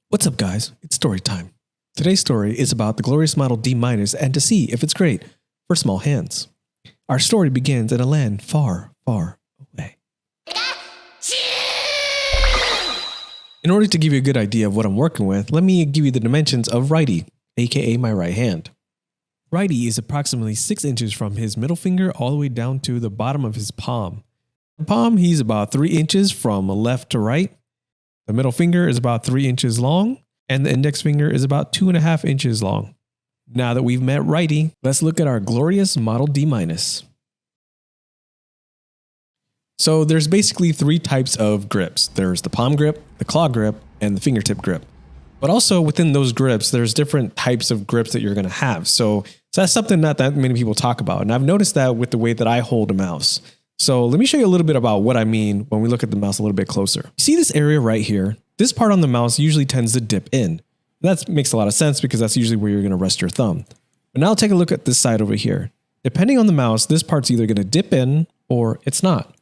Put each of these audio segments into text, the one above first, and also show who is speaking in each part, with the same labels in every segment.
Speaker 1: What's up, guys? It's story time. Today's story is about the glorious Model D- and to see if it's great for small hands. Our story begins in a land far, far away. In order to give you a good idea of what I'm working with, let me give you the dimensions of Righty, aka my right hand. Righty is approximately 6 inches from his middle finger all the way down to the bottom of his palm. The palm, he's about 3 inches from left to right. The middle finger is about 3 inches long, and the index finger is about 2.5 inches long. Now that we've met Righty, let's look at our glorious Model D-. So there's basically 3 types of grips. There's the palm grip, the claw grip, and the fingertip grip. But also within those grips, there's different types of grips that you're going to have. So that's something not that many people talk about. And I've noticed that with the way that I hold a mouse. So let me show you a little bit about what I mean when we look at the mouse a little bit closer. You see this area right here? This part on the mouse usually tends to dip in. That makes a lot of sense because that's usually where you're going to rest your thumb. But now take a look at this side over here. Depending on the mouse, this part's either going to dip in or it's not.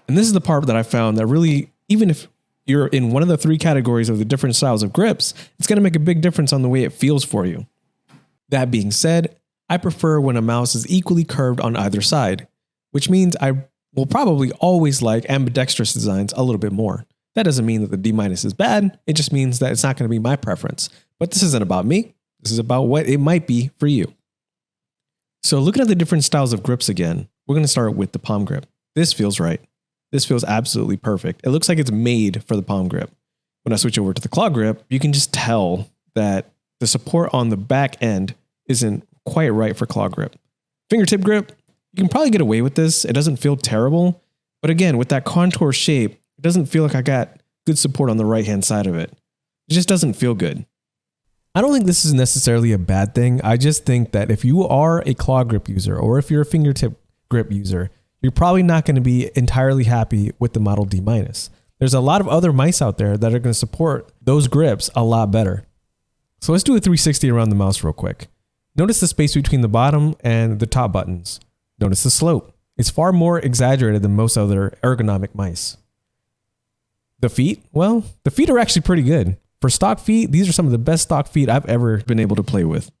Speaker 1: And this is the part that I found that really, even if you're in one of the 3 categories of the different styles of grips, it's going to make a big difference on the way it feels for you. That being said, I prefer when a mouse is equally curved on either side, which means I will probably always like ambidextrous designs a little bit more. That doesn't mean that the D- is bad. It just means that it's not going to be my preference. But this isn't about me. This is about what it might be for you. So looking at the different styles of grips again, we're going to start with the palm grip. This feels right. This feels absolutely perfect. It looks like it's made for the palm grip. When I switch over to the claw grip, you can just tell that the support on the back end isn't quite right for claw grip. Fingertip grip, you can probably get away with this. It doesn't feel terrible. But again, with that contour shape, it doesn't feel like I got good support on the right-hand side of it. It just doesn't feel good. I don't think this is necessarily a bad thing. I just think that if you are a claw grip user or if you're a fingertip grip user, you're probably not going to be entirely happy with the Model D-. There's a lot of other mice out there that are going to support those grips a lot better. So let's do a 360 around the mouse real quick. Notice the space between the bottom and the top buttons. Notice the slope. It's far more exaggerated than most other ergonomic mice. The feet? Well, the feet are actually pretty good. For stock feet, these are some of the best stock feet I've ever been able to play with.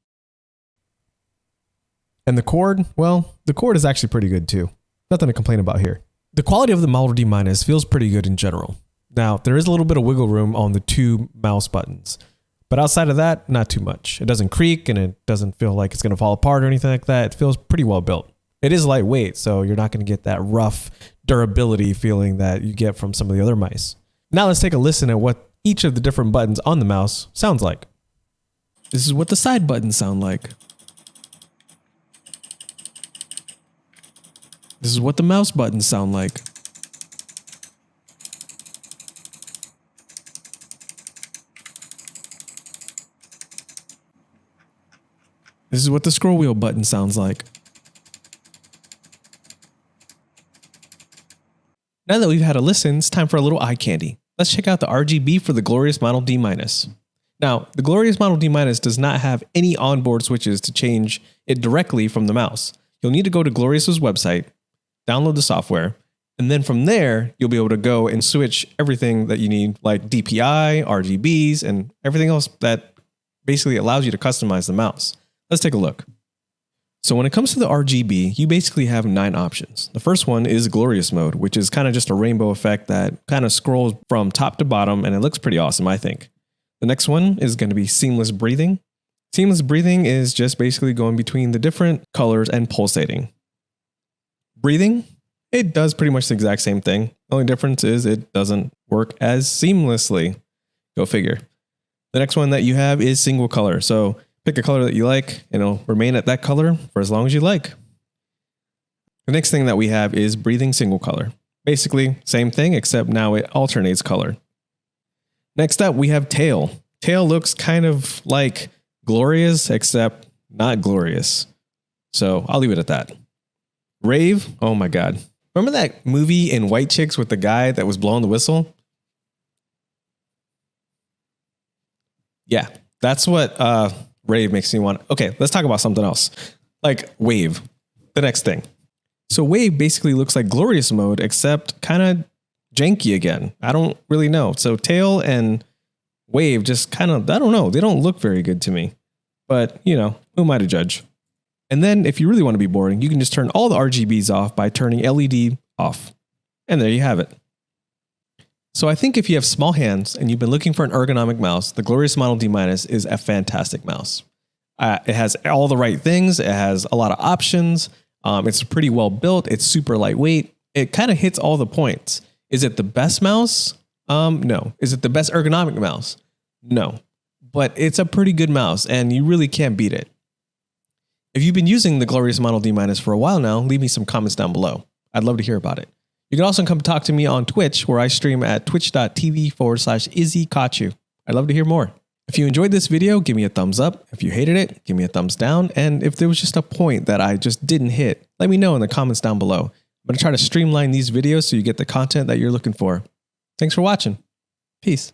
Speaker 1: And the cord? Well, the cord is actually pretty good too. Nothing to complain about here. The quality of the Model D- feels pretty good in general. Now, there is a little bit of wiggle room on the 2 mouse buttons. But outside of that, not too much. It doesn't creak and it doesn't feel like it's going to fall apart or anything like that. It feels pretty well built. It is lightweight, so you're not going to get that rough durability feeling that you get from some of the other mice. Now let's take a listen at what each of the different buttons on the mouse sounds like. This is what the side buttons sound like. This is what the mouse buttons sound like. This is what the scroll wheel button sounds like. Now that we've had a listen, it's time for a little eye candy. Let's check out the RGB for the glorious Model D-. Now, the glorious Model D- does not have any onboard switches to change it directly from the mouse. You'll need to go to Glorious's website, download the software, and then from there, you'll be able to go and switch everything that you need, like DPI, RGBs, and everything else that basically allows you to customize the mouse. Let's take a look. So when it comes to the RGB, you basically have 9 options. The first one is glorious mode, which is kind of just a rainbow effect that kind of scrolls from top to bottom, and it looks pretty awesome, I think. The next one is going to be seamless breathing. Seamless breathing is just basically going between the different colors and pulsating. Breathing, it does pretty much the exact same thing. The only difference is it doesn't work as seamlessly. Go figure. The next one that you have is single color. So pick a color that you like, and it'll remain at that color for as long as you like. The next thing that we have is breathing single color. Basically, same thing, except now it alternates color. Next up, we have tail. Tail looks kind of like glorious, except not glorious. So I'll leave it at that. Rave, oh my God. Remember that movie in White Chicks with the guy that was blowing the whistle? Yeah, that's what Rave makes me want. Okay, let's talk about something else. Like Wave, the next thing. So Wave basically looks like glorious mode, except kind of janky again. I don't really know. So tail and Wave just kind of, I don't know, they don't look very good to me. But, you know, who am I to judge? And then if you really want to be boring, you can just turn all the RGBs off by turning LED off. And there you have it. So I think if you have small hands and you've been looking for an ergonomic mouse, the Glorious Model D- is a fantastic mouse. It has all the right things. It has a lot of options. It's pretty well built. It's super lightweight. It kind of hits all the points. Is it the best mouse? No. Is it the best ergonomic mouse? No. But it's a pretty good mouse and you really can't beat it. If you've been using the Glorious Model D- for a while now, leave me some comments down below. I'd love to hear about it. You can also come talk to me on Twitch, where I stream at twitch.tv/IzzyKachu. I'd love to hear more. If you enjoyed this video, give me a thumbs up. If you hated it, give me a thumbs down. And if there was just a point that I just didn't hit, let me know in the comments down below. I'm going to try to streamline these videos so you get the content that you're looking for. Thanks for watching. Peace.